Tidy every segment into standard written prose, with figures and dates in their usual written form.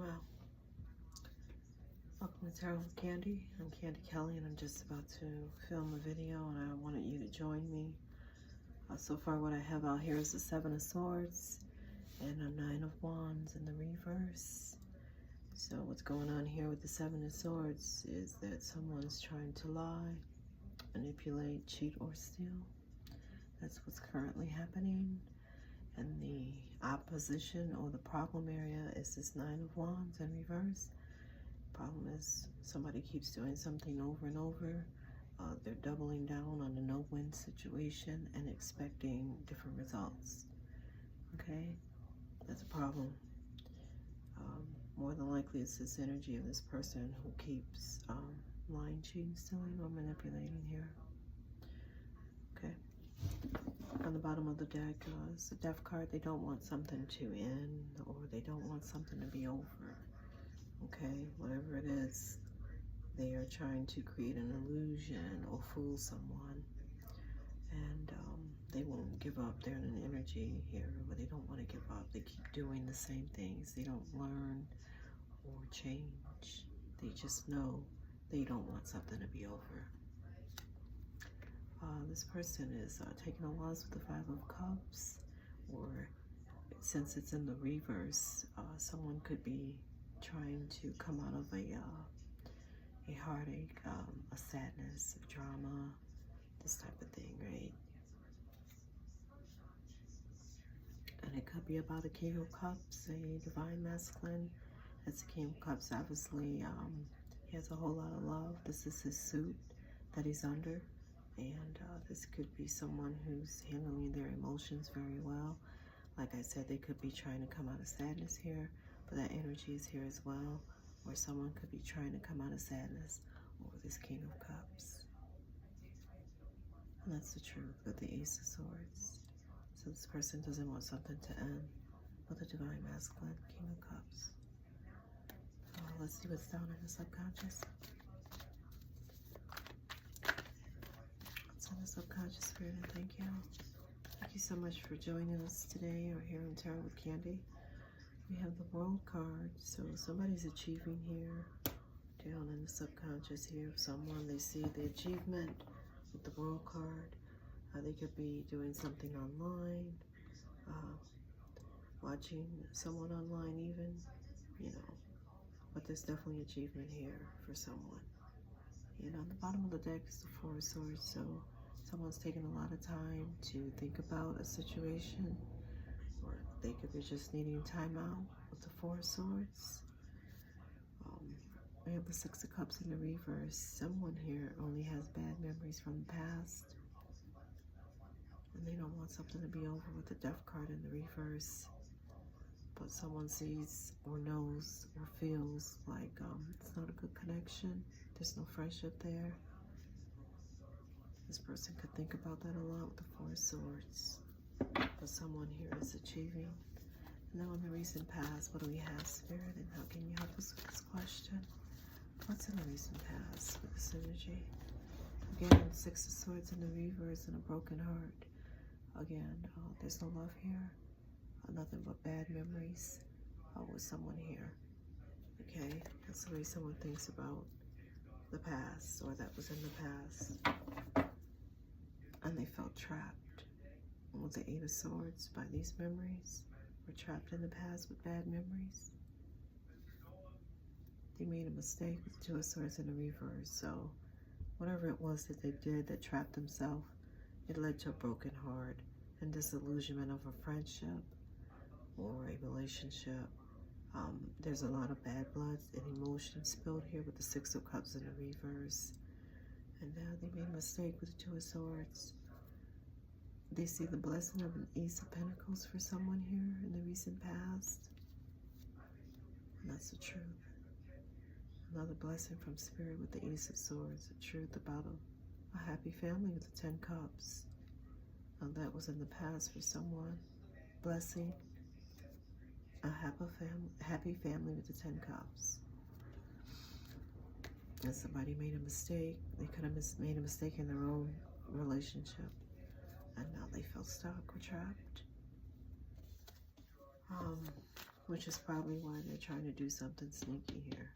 Well, welcome to Tarot with Candy. I'm Candy Kelly, and I'm just about to film a video, and I wanted you to join me. So far, what I have out here is the Seven of Swords and a Nine of Wands in the reverse. So what's going on here with the Seven of Swords is that someone's trying to lie, manipulate, cheat, or steal. That's what's currently happening. And the opposition or the problem area is this Nine of Wands in reverse. Problem is somebody keeps doing something over and over. They're doubling down on a no-win situation and expecting different results. Okay, that's a problem. More than likely it's this energy of this person who keeps lying, cheating, stealing, or manipulating here. Okay. On the bottom of the deck is the Death card. They don't want something to end, or they don't want something to be over. Okay, whatever it is, they are trying to create an illusion or fool someone, and they won't give up. They're in an energy here where they don't want to give up. They keep doing the same things. They don't learn or change. They just know they don't want something to be over. This person is taking a loss with the Five of Cups, or since it's in the reverse, someone could be trying to come out of a heartache, a sadness, a drama, this type of thing, right? And it could be about a King of Cups, a divine masculine. That's a King of Cups, obviously. He has a whole lot of love. This is his suit that he's under. And this could be someone who's handling their emotions very well. Like I said, they could be trying to come out of sadness here, but that energy is here as well, where someone could be trying to come out of sadness over this King of Cups. And that's the truth with the Ace of Swords. So this person doesn't want something to end with the divine masculine, King of Cups. Let's see what's down in the subconscious. The subconscious spirit, and thank you. Thank you so much for joining us today or here on Tarot with Candy. We have the World card, so somebody's achieving here, down in the subconscious here of someone. They see the achievement with the World card. They could be doing something online, watching someone online even, you know, but there's definitely achievement here for someone. And on the bottom of the deck is the Four of Swords, so someone's taking a lot of time to think about a situation, or they could be just needing time out with the Four of Swords. We have the Six of Cups in the reverse. Someone here only has bad memories from the past, and they don't want something to be over with the Death card in the reverse. But someone sees or knows or feels like it's not a good connection. There's no friendship there. This person could think about that a lot with the Four of Swords. But someone here is achieving. Now in the recent past, what do we have, Spirit? And how can you help us with this question? What's in the recent past with this energy? Again, Six of Swords in the reverse and a broken heart. Again, there's no love here. Nothing but bad memories with someone here. Okay, that's the way someone thinks about the past, or that was in the past, and they felt trapped with the Eight of Swords by these memories. Were trapped in the past with bad memories. They made a mistake with the Two of Swords in the reverse, so whatever it was that they did that trapped themselves, it led to a broken heart and disillusionment of a friendship or a relationship. There's a lot of bad blood and emotions spilled here with the Six of Cups in the reverse. And now they made a mistake with the Two of Swords. They see the blessing of an Ace of Pentacles for someone here in the recent past. And that's the truth. Another blessing from Spirit with the Ace of Swords. The truth about a happy family with the 10 Cups. Now that was in the past for someone. Blessing. A happy family with the 10 Cups. And somebody made a mistake. They could have made a mistake in their own relationship, and now they feel stuck or trapped. which is probably why they're trying to do something sneaky here.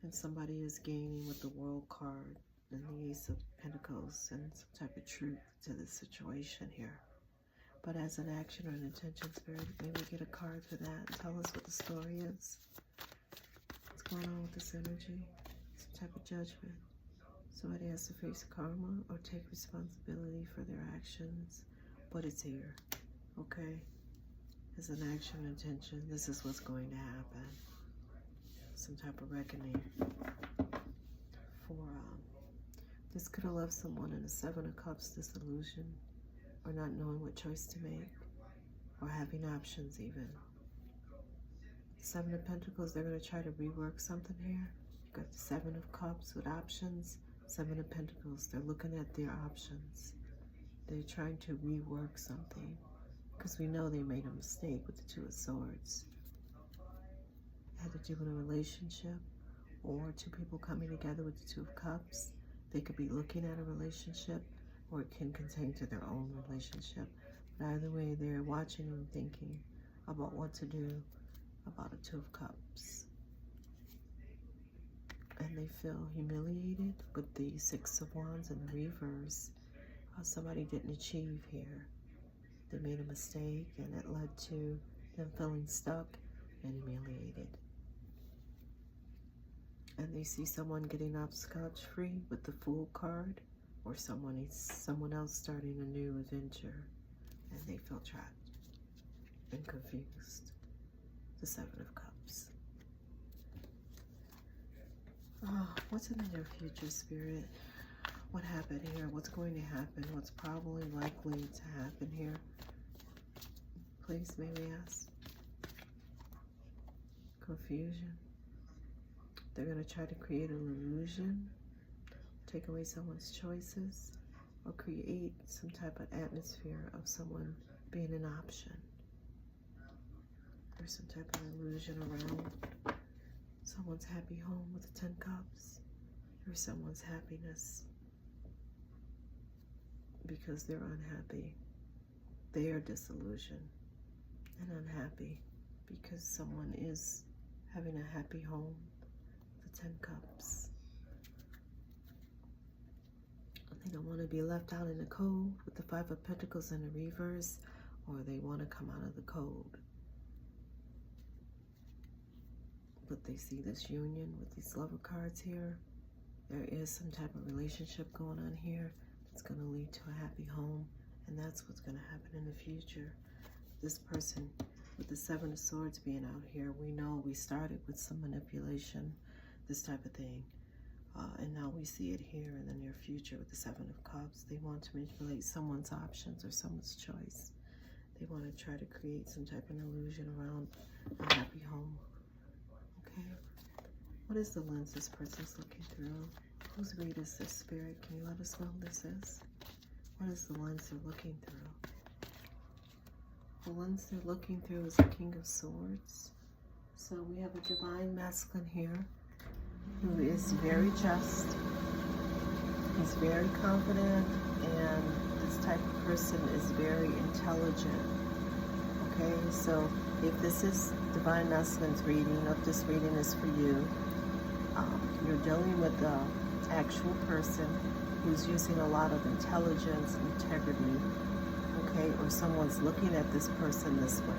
And somebody is gaining with the World card and the Ace of Pentacles and some type of truth to this situation here. But as an action or an intention, Spirit, maybe get a card for that and tell us what the story is. What's going on with this energy? Some type of judgment. Somebody has to face karma or take responsibility for their actions. But it's here, okay? As an action or intention, this is what's going to happen. Some type of reckoning. This could have left someone in a Seven of Cups disillusion, or not knowing what choice to make, or having options even. Seven of Pentacles, they're going to try to rework something here. You got the Seven of Cups with options. Seven of Pentacles, they're looking at their options. They're trying to rework something, because we know they made a mistake with the Two of Swords. It had to do with a relationship, or two people coming together with the Two of Cups. They could be looking at a relationship, or it can contain to their own relationship. But either way, they're watching and thinking about what to do about a Two of Cups. And they feel humiliated with the Six of Wands in the reverse. Somebody didn't achieve here. They made a mistake, and it led to them feeling stuck and humiliated. And they see someone getting off scotch-free with the Fool card, or someone else starting a new adventure, and they feel trapped and confused. The Seven of Cups. Oh, what's in the near future, Spirit? What happened here? What's going to happen? What's probably likely to happen here? Please, may we ask? Confusion. They're going to try to create an illusion, take away someone's choices, or create some type of atmosphere of someone being an option. There's some type of illusion around someone's happy home with the 10 Cups, or someone's happiness because they're unhappy. They are disillusioned and unhappy because someone is having a happy home. 10 Cups. They don't want to be left out in the cold with the Five of Pentacles in the reverse, or they want to come out of the cold. But they see this union with these Lover cards here. There is some type of relationship going on here that's going to lead to a happy home, and that's what's going to happen in the future. This person with the Seven of Swords being out here, we know we started with some manipulation, this type of thing, and now we see it here in the near future with the Seven of Cups. They want to manipulate someone's options or someone's choice. They want to try to create some type of illusion around a happy home. Okay, what is the lens this person's looking through? Whose read is this, Spirit? Can you let us know who this is? What is the lens they're looking through? The lens they're looking through is the King of Swords. So we have a divine masculine here, who is very just. He's very confident, and this type of person is very intelligent. Okay, so if this is divine masculine's reading, if this reading is for you, you're dealing with the actual person who's using a lot of intelligence, integrity, okay, or someone's looking at this person this way.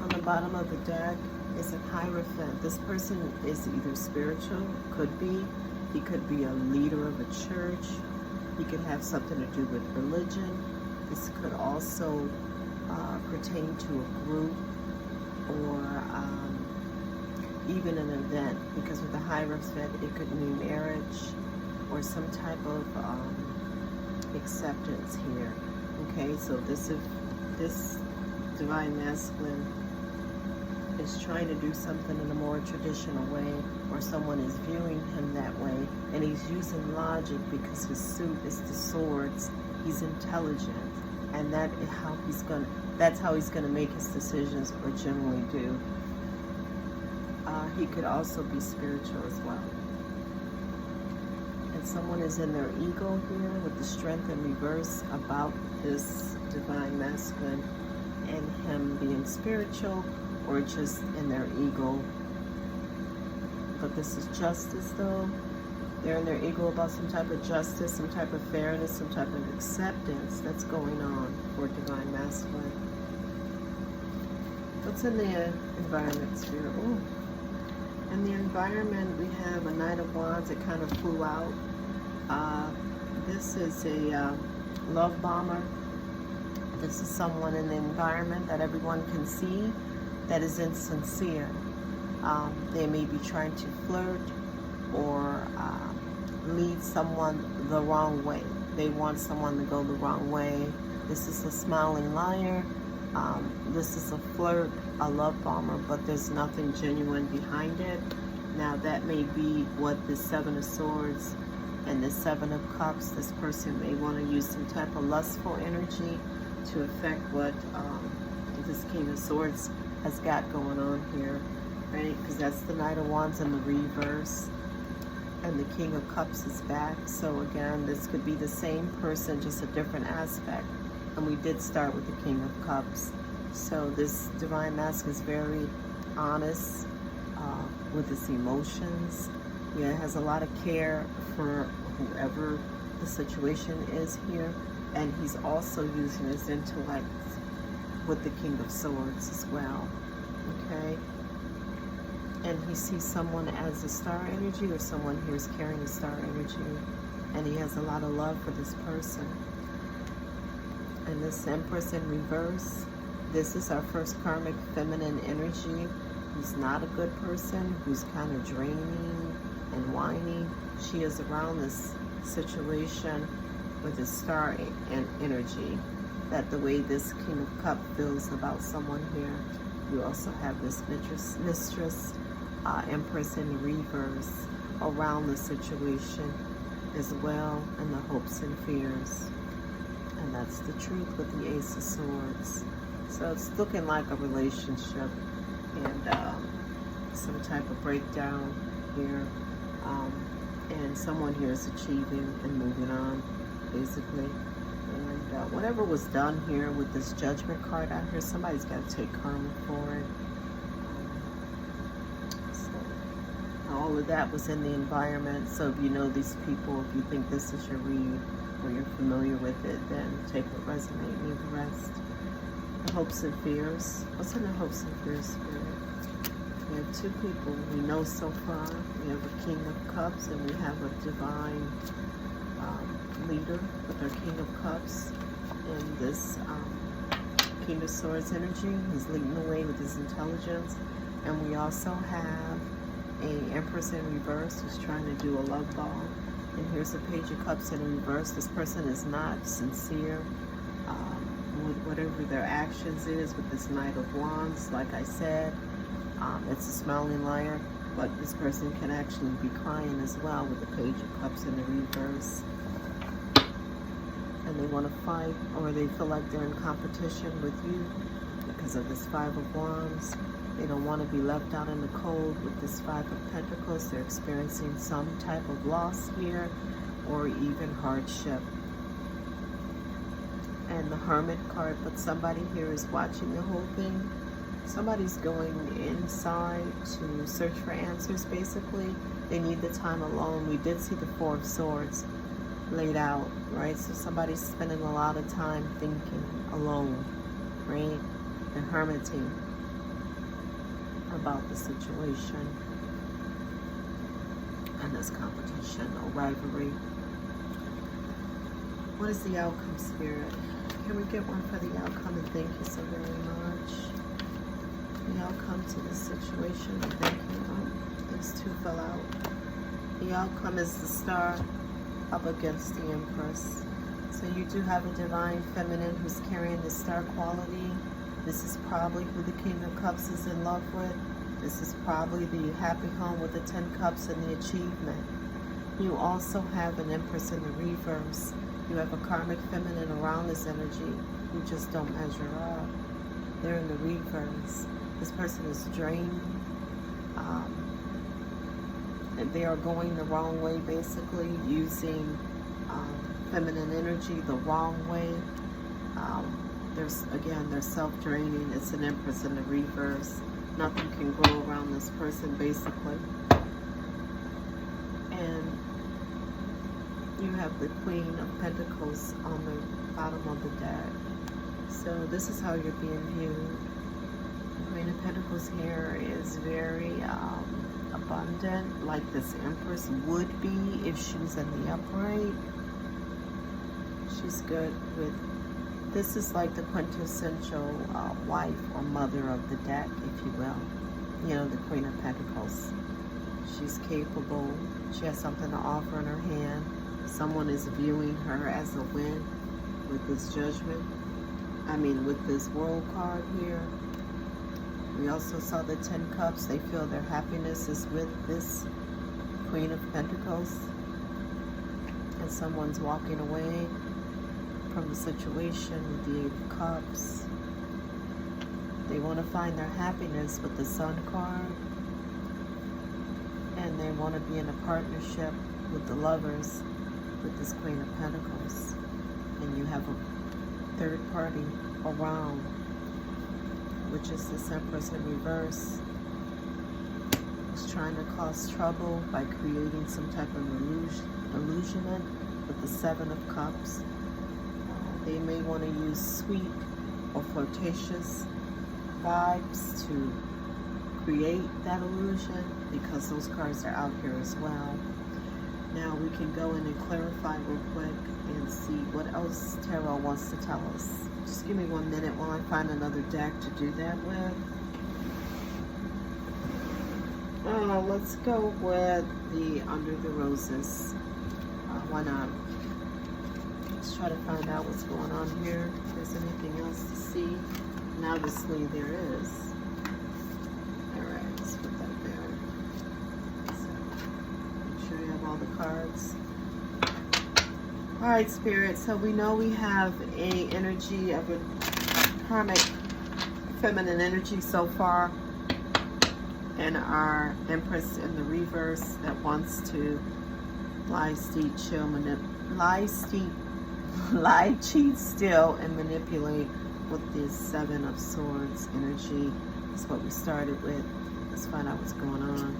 On the bottom of the deck is a Hierophant. This person is either spiritual, he could be a leader of a church, he could have something to do with religion. This could also pertain to a group, or even an event, because with the Hierophant it could mean marriage or some type of acceptance here. Okay, so this divine masculine is trying to do something in a more traditional way, or someone is viewing him that way, and he's using logic because his suit is the swords. He's intelligent, and that's how he's gonna make his decisions, or generally do. He could also be spiritual as well. And someone is in their ego here with the Strength in reverse about this divine masculine and him being spiritual or just in their ego. But this is justice though. They're in their ego about some type of justice, some type of fairness, some type of acceptance that's going on for divine masculine. What's in the environment, Spirit? Ooh. In the environment, we have a Knight of Wands that kind of flew out. This is a love bomber. This is someone in the environment that everyone can see that is insincere. They may be trying to flirt or lead someone the wrong way. They want someone to go the wrong way. This is a smiling liar. This is a flirt, a love bomber, but there's nothing genuine behind it. Now that may be what the Seven of Swords and the Seven of Cups, this person may want to use some type of lustful energy to affect what this King of Swords has got going on here, right? Because that's the Knight of Wands in the reverse. And the King of Cups is back. So again, this could be the same person, just a different aspect. And we did start with the King of Cups. So this divine masculine is very honest with his emotions. Yeah, has a lot of care for whoever the situation is here. And he's also using his intellect with the King of Swords as well. Okay? And he sees someone as a star energy, or someone here is carrying a star energy, and he has a lot of love for this person. And this Empress in reverse, this is our first karmic feminine energy. Who's not a good person, who's kind of draining and whining. She is around this situation with a star energy, that the way this King of Cups feels about someone here. You also have this mistress Empress in reverse around the situation as well, and the hopes and fears. And that's the truth with the Ace of Swords. So it's looking like a relationship and some type of breakdown here. And someone here is achieving and moving on, basically. And whatever was done here with this Judgment card out here, somebody's got to take karma for it. All of that was in the environment. So if you know these people, if you think this is your read or you're familiar with it, then take what resonates, leave the rest. The hopes and fears. What's in the hopes and fears, Spirit? We have two people we know so far. We have a King of Cups and we have a divine leader with our King of Cups. And this King of Swords energy, he's leading the way with his intelligence. And we also have a Empress in reverse who's trying to do a love ball. And here's a Page of Cups in reverse. This person is not sincere with whatever their actions is with this Knight of Wands. Like I said, it's a smiling liar, but this person can actually be crying as well with the Page of Cups in the reverse. And they want to fight, or they feel like they're in competition with you because of this Five of Wands. They don't want to be left out in the cold with this Five of Pentacles. They're experiencing some type of loss here or even hardship. And the Hermit card, but somebody here is watching the whole thing. Somebody's going inside to search for answers, basically. They need the time alone. We did see the Four of Swords laid out, right? So somebody's spending a lot of time thinking alone, right? And hermiting about the situation and this competition or rivalry. What is the outcome, Spirit? Can we get one for the outcome? And thank you so very much. The outcome to this situation. And thank you. Oh, these two fell out. The outcome is the Star up against the Empress. So you do have a divine feminine who's carrying the star quality. This is probably who the King of Cups is in love with. This is probably the happy home with the 10 Cups and the achievement. You also have an Empress in the reverse. You have a karmic feminine around this energy who just don't measure up. They're in the reverse. This person is drained. And they are going the wrong way, basically, using feminine energy the wrong way. they're self-draining. It's an Empress in the reverse. Nothing can grow around this person, basically. And you have the Queen of Pentacles on the bottom of the deck. So this is how you're being viewed. The Queen of Pentacles here is very abundant, like this Empress would be if she was in the upright. She's good with, this is like the quintessential wife or mother of the deck, if you will. You know, the Queen of Pentacles. She's capable. She has something to offer in her hand. Someone is viewing her as a win with this Judgment. With this World card here. We also saw the 10 Cups. They feel their happiness is with this Queen of Pentacles. And someone's walking away from the situation with the 8 of Cups. They want to find their happiness with the Sun card. And they want to be in a partnership with the Lovers with this Queen of Pentacles. And you have a third party around, which is this Empress in reverse. Is trying to cause trouble by creating some type of illusionment with the 7 of Cups. They may want to use sweet or flirtatious vibes to create that illusion, because those cards are out here as well. Now we can go in and clarify real quick and see what else Tarot wants to tell us. Just give me 1 minute while I find another deck to do that with. Let's go with the Under the Roses. Why not? Let's try to find out what's going on here. If there's anything else to see. And obviously there is. Alright, let's put that there. So, make sure you have all the cards. Alright, Spirit, so we know we have a energy of a karmic feminine energy so far, and our Empress in the reverse that wants to lie, cheat, steal, and manipulate with this 7 of Swords energy. That's what we started with. Let's find out what's going on.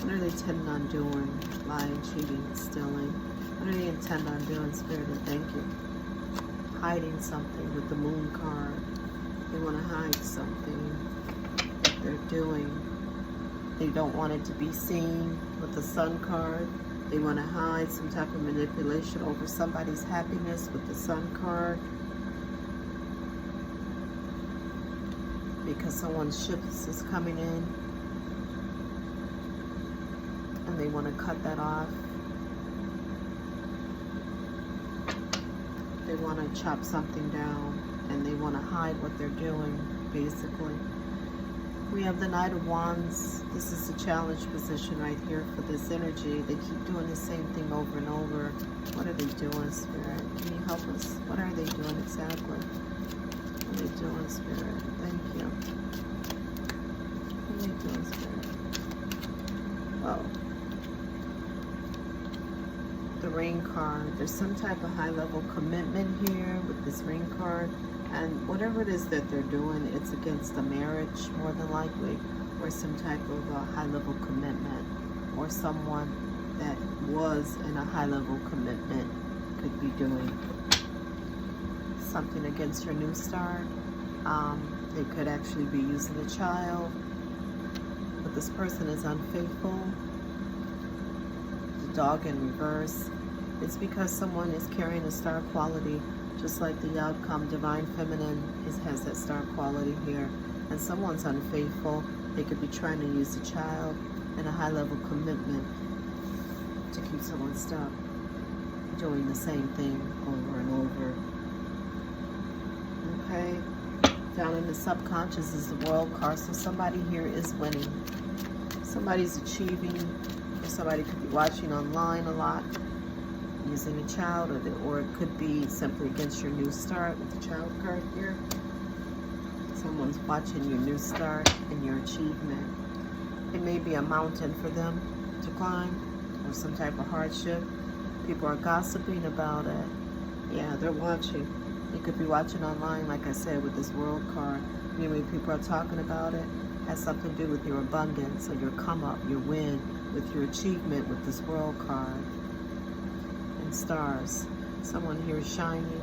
What are they intending on doing? Lying, cheating, stealing. What do they intend on doing, Spirit? Thank you. Hiding something with the Moon card. They want to hide something that they're doing. They don't want it to be seen with the Sun card. They want to hide some type of manipulation over somebody's happiness with the Sun card. Because someone's shifts is coming in. And they want to cut that off. They want to chop something down, and they want to hide what they're doing, basically. We have the Knight of Wands. This is a challenge position right here for this energy. They keep doing the same thing over and over. What are they doing, Spirit? Can you help us? What are they doing exactly? What are they doing, Spirit? Thank you. What are they doing, Spirit? Oh. The Ring card. There's some type of high-level commitment here with this Ring card, and whatever it is that they're doing, it's against a marriage more than likely, or some type of high-level commitment, or someone that was in a high-level commitment could be doing something against your new start. They could actually be using a child, but this person is unfaithful. The Dog in reverse. It's because someone is carrying a star quality, just like the outcome Divine Feminine has that star quality here. And someone's unfaithful. They could be trying to use a child and a high-level commitment to keep someone stuck, doing the same thing over and over. Okay? Down in the subconscious is the World card, so somebody here is winning. Somebody's achieving, or somebody could be watching online a lot, using a child, or it could be simply against your new start with the Child card here. Someone's watching your new start and your achievement. It may be a mountain for them to climb, or some type of hardship. People are gossiping about it. Yeah, they're watching. You could be watching online, like I said, with this World card. Many people are talking about it. Has something to do with your abundance or your come up, your win, with your achievement with this World card. And stars. Someone here is shining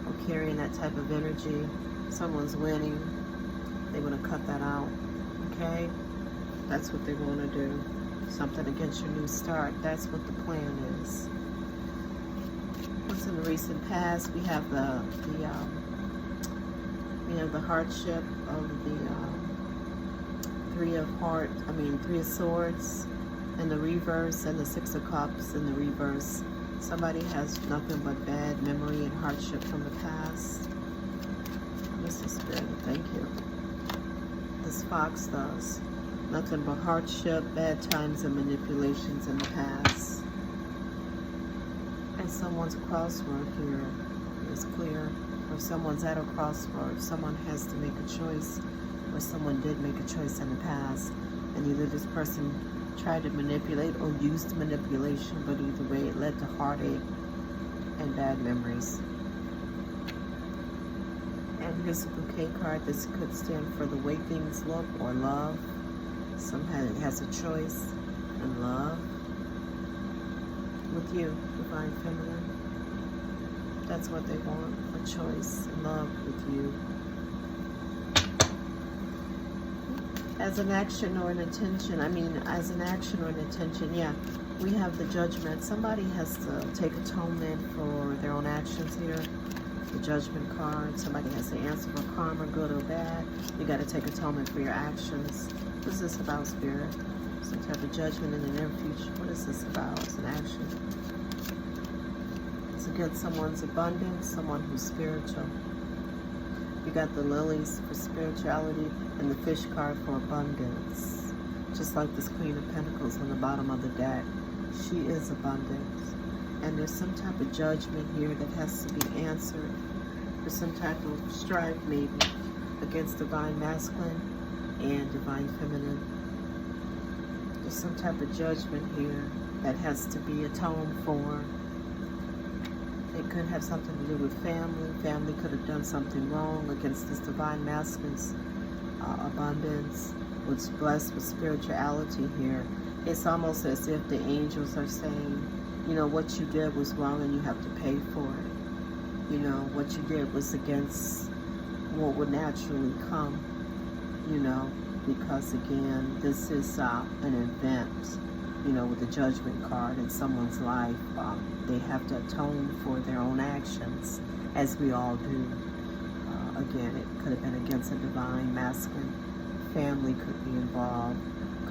or carrying that type of energy. Someone's winning. They want to cut that out. Okay? That's what they want to do. Something against your new start. That's what the plan is. What's in the recent past? We have the hardship of the Three of Swords in the reverse, and the Six of Cups in the reverse. Somebody has nothing but bad memory and hardship from the past. Mr. Spirit, thank you. This fox does. Nothing but hardship, bad times, and manipulations in the past. And someone's crossword here is clear. Or someone's at a crossroad. Someone has to make a choice. Or someone did make a choice in the past. And either this person tried to manipulate or used manipulation. But either way, it led to heartache and bad memories. And here's a bouquet card. This could stand for the way things look or love. Someone has a choice in love with you, Divine Feminine. That's what they want, a choice in love with you. As an action or an intention, yeah, we have the Judgment. Somebody has to take atonement for their own actions here. The Judgment card. Somebody has to answer for karma, good or bad. You got to take atonement for your actions. What is this about, Spirit? Some type of judgment in the near future. What is this about? It's an action. It's against someone's abundance, someone who's spiritual. You got the lilies for spirituality and the fish card for abundance. Just like this Queen of Pentacles on the bottom of the deck. She is abundance. And there's some type of judgment here that has to be answered. There's some type of strife maybe against Divine Masculine and Divine Feminine. There's some type of judgment here that has to be atoned for. It could have something to do with family. Family could have done something wrong against this Divine Masculine's abundance. What's blessed with spirituality here. It's almost as if the angels are saying, you know, what you did was wrong and you have to pay for it. You know, what you did was against what would naturally come, you know, because again, this is an event, you know, with the Judgment card in someone's life. They have to atone for their own actions, as we all do. Again, it could have been against a Divine Masculine. Family could be involved.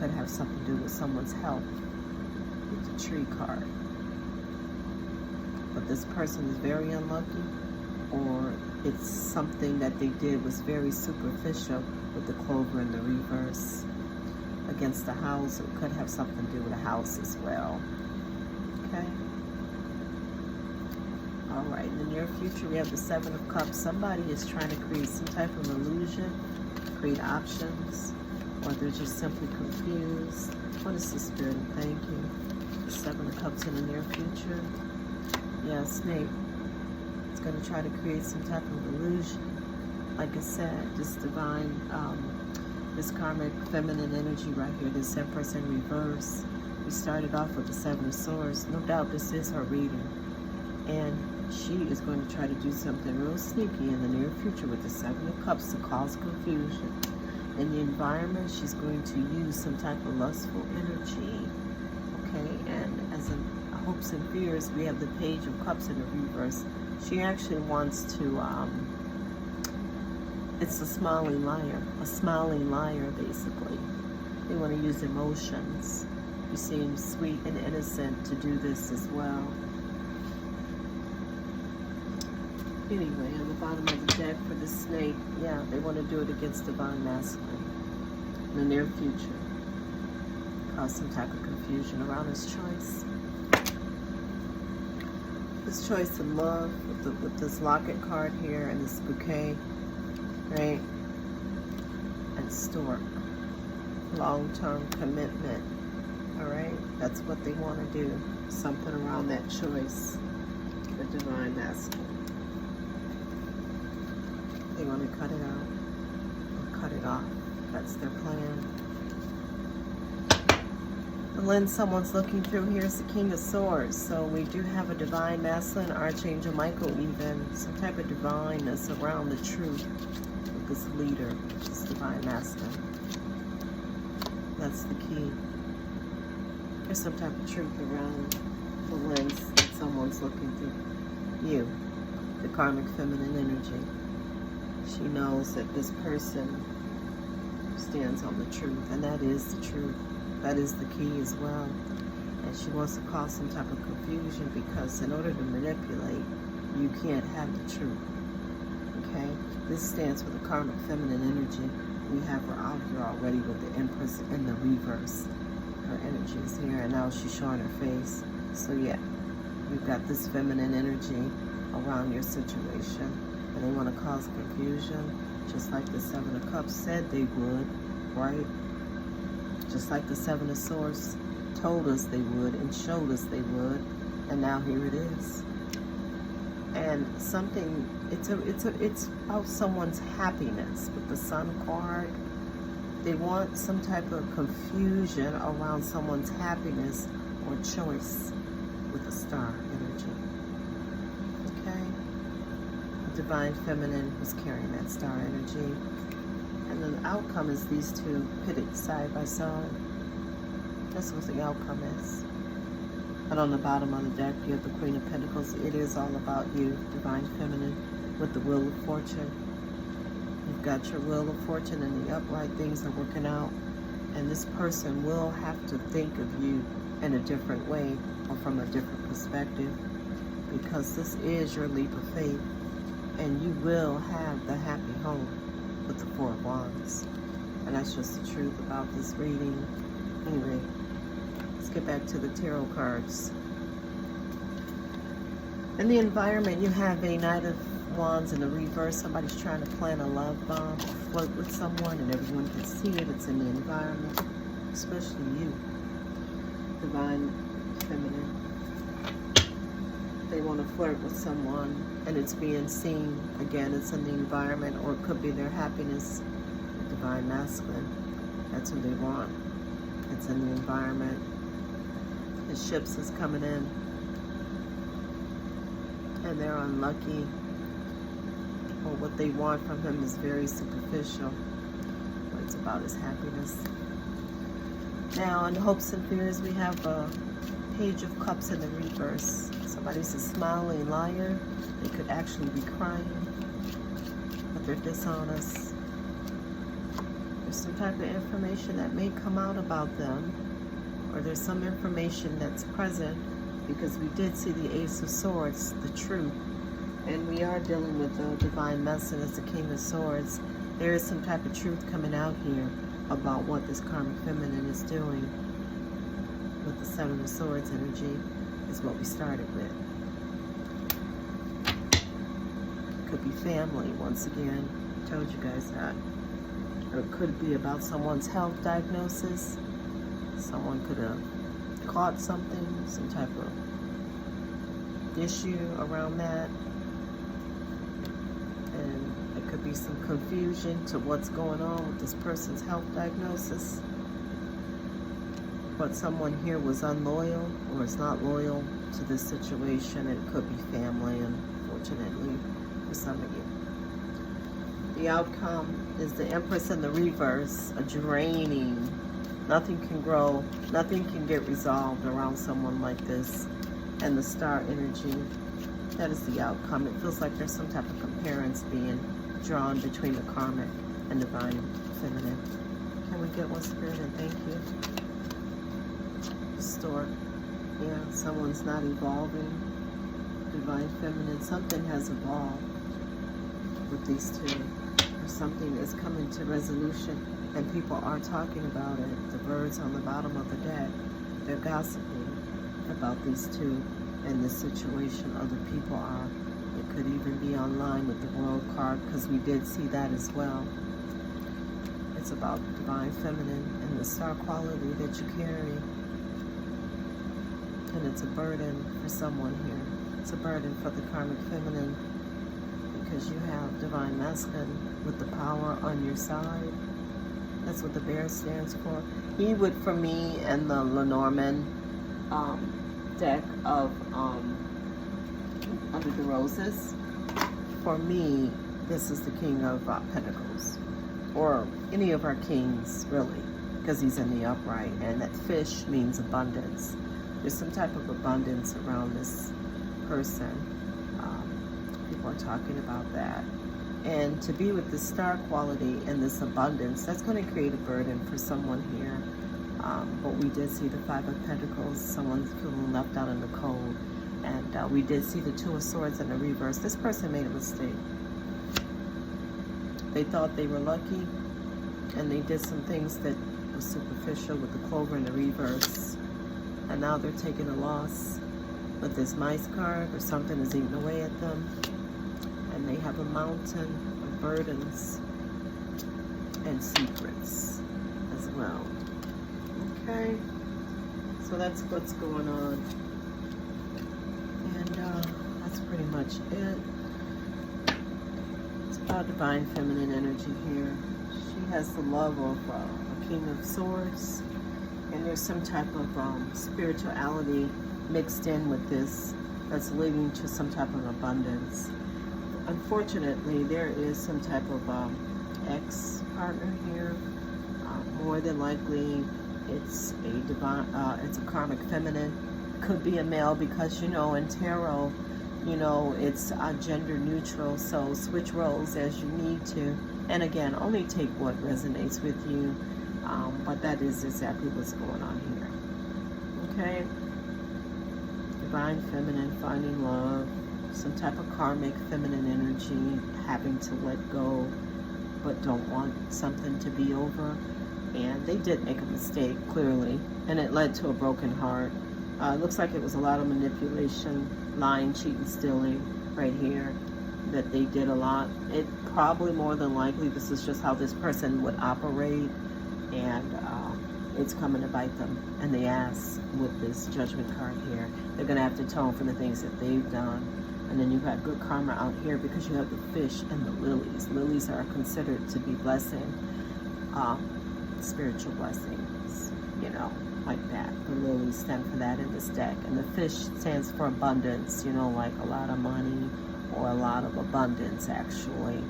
Could have something to do with someone's health. With the Tree card. But this person is very unlucky, or it's something that they did was very superficial with the Clover in the reverse. Against the house, it could have something to do with a house as well. Okay? Alright, in the near future we have the Seven of Cups. Somebody is trying to create some type of illusion, create options, or they're just simply confused. What is the Spirit? Thank you. The Seven of Cups in the near future. Yeah, snake. It's going to try to create some type of illusion. Like I said, this divine, this karmic feminine energy right here, this Empress in reverse. We started off with the Seven of Swords. No doubt this is her reading. And she is going to try to do something real sneaky in the near future with the Seven of Cups to cause confusion. In the environment, she's going to use some type of lustful energy. Okay, and as in hopes and fears, we have the Page of Cups in the reverse. She actually wants to, it's a smiling liar, basically. They want to use emotions. You seem sweet and innocent to do this as well. Anyway, on the bottom of the deck for the snake, yeah, they want to do it against Divine Masculine in the near future. Cause some type of confusion around his choice. His choice in love with this locket card here and this bouquet, right? And stork. Long-term commitment, all right? That's what they want to do. Something around that choice, the Divine Masculine. want to cut it out or cut it off. That's their plan. The lens someone's looking through here is the King of Swords. So we do have a divine masculine, Archangel Michael even, some type of divineness around the truth with this leader, which is divine masculine. That's the key. There's some type of truth around the lens that someone's looking through. You, the karmic feminine energy. She knows that this person stands on the truth, and that is the truth. That is the key as well. And she wants to cause some type of confusion because in order to manipulate, you can't have the truth. Okay? This stands for the karmic feminine energy. We have her out here already with the Empress in the reverse. Her energy is here, and now she's showing her face. So yeah, you've got this feminine energy around your situation, and they want to cause confusion, just like the Seven of Cups said they would, right? Just like the Seven of Swords told us they would and showed us they would, and now here it is. And something, it's about someone's happiness with the Sun card. They want some type of confusion around someone's happiness or choice with the Star energy. Okay? The divine feminine was carrying that Star energy. And then the outcome is these two pitted side by side. That's what the outcome is. And on the bottom of the deck, you have the Queen of Pentacles. It is all about you, divine feminine, with the Wheel of Fortune. You've got your Wheel of Fortune and the upright things are working out. And this person will have to think of you in a different way or from a different perspective, because this is your leap of faith, and you will have the happy home with the Four of Wands. And that's just the truth about this reading. Anyway, let's get back to the tarot cards. In the environment, you have a Knight of Wands in the reverse. Somebody's trying to plant a love bomb, flirt with someone, and everyone can see it. It's in the environment, especially you, divine feminine. They want to flirt with someone, and it's being seen. Again, it's in the environment, or it could be their happiness, divine masculine. That's who they want. It's in the environment. The ships is coming in, and they're unlucky, or what they want from him is very superficial, but it's about his happiness. Now, in hopes and fears, we have a Page of Cups in the reverse. Somebody's a smiling liar. They could actually be crying, but they're dishonest. There's some type of information that may come out about them, or there's some information that's present, because we did see the Ace of Swords, the truth, and we are dealing with the divine messenger as the King of Swords. There is some type of truth coming out here about what this karmic feminine is doing with the Seven of Swords energy, is what we started with. Could be family, once again. I told you guys that. Or it could be about someone's health diagnosis. Someone could have caught something, some type of issue around that. And it could be some confusion to what's going on with this person's health diagnosis. But someone here was unloyal or is not loyal to this situation. It could be family, unfortunately, for some of you. The outcome is the Empress in the reverse, a draining. Nothing can grow, nothing can get resolved around someone like this. And the Star energy, that is the outcome. It feels like there's some type of comparison being drawn between the karmic and divine feminine. Can we get one, Spirit, and thank you? Stork. Yeah, someone's not evolving. Divine feminine, something has evolved with these two. Or something is coming to resolution, and people are talking about it. The birds on the bottom of the deck, they're gossiping about these two and this situation. Other people are. It could even be online with the World card, because we did see that as well. It's about divine feminine and the star quality that you carry. And it's a burden for someone here. It's a burden for the karmic feminine, because you have divine masculine with the power on your side. That's what the bear stands for. He would, for me, and the Lenormand deck of Under the Roses, for me, this is the King of Pentacles, or any of our kings, really, because he's in the upright, and that fish means abundance. There's some type of abundance around this person. People are talking about that. And to be with the star quality and this abundance, that's going to create a burden for someone here. But we did see the Five of Pentacles, someone's feeling left out in the cold. And we did see the Two of Swords in the reverse. This person made a mistake. They thought they were lucky, and they did some things that were superficial with the Clover in the reverse. And now they're taking a loss with this Mice card, or something is eating away at them. And they have a mountain of burdens and secrets as well. Okay, so that's what's going on. And that's pretty much it. It's about divine feminine energy here. She has the love of a King of Swords. And there's some type of spirituality mixed in with this that's leading to some type of abundance. Unfortunately, there is some type of ex-partner here. More than likely, it's a divine, it's a karmic feminine. Could be a male, because you know, in tarot, you know, it's gender neutral. So switch roles as you need to. And again, only take what resonates with you. But that is exactly what's going on here. Okay? Divine feminine, finding love. Some type of karmic feminine energy, having to let go, but don't want something to be over. And they did make a mistake, clearly, and it led to a broken heart. It looks like it was a lot of manipulation, lying, cheating, stealing right here, that they did a lot. It probably, more than likely, this is just how this person would operate, and it's coming to bite them in the ass with this Judgment card here. They're going to have to atone for the things that they've done. And then you've got good karma out here, because you have the fish and the lilies. Lilies are considered to be blessing, spiritual blessings, you know, like that. The lilies stand for that in this deck. And the fish stands for abundance, you know, like a lot of money, or a lot of abundance, actually.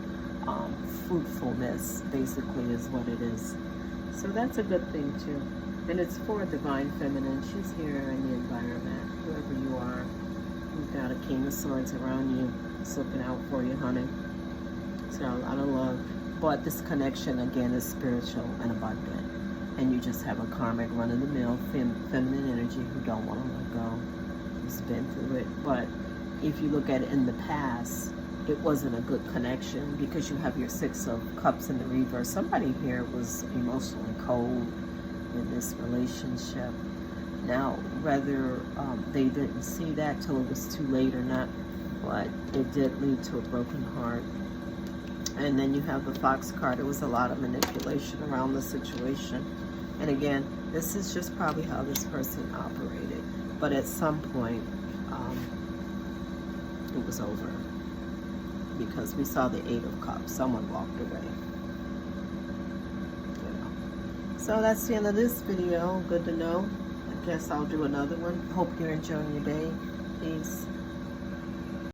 Fruitfulness, basically, is what it is. So that's a good thing, too. And it's for divine feminine. She's here in the environment, whoever you are. You've got a King of Swords around you. It's looking out for you, honey. So a lot of love. But this connection, again, is spiritual and abundant. And you just have a karmic, run-of-the-mill feminine energy who don't want to let go. Who's been through it. But if you look at it in the past, it wasn't a good connection, because you have your Six of Cups in the reverse. Somebody here was emotionally cold in this relationship. Now, whether they didn't see that till it was too late or not, but it did lead to a broken heart. And then you have the Fox card. It was a lot of manipulation around the situation. And again, this is just probably how this person operated. But at some point, it was over. Because we saw the Eight of Cups. Someone walked away. You know. So that's the end of this video. Good to know. I guess I'll do another one. Hope you're enjoying your day. Peace.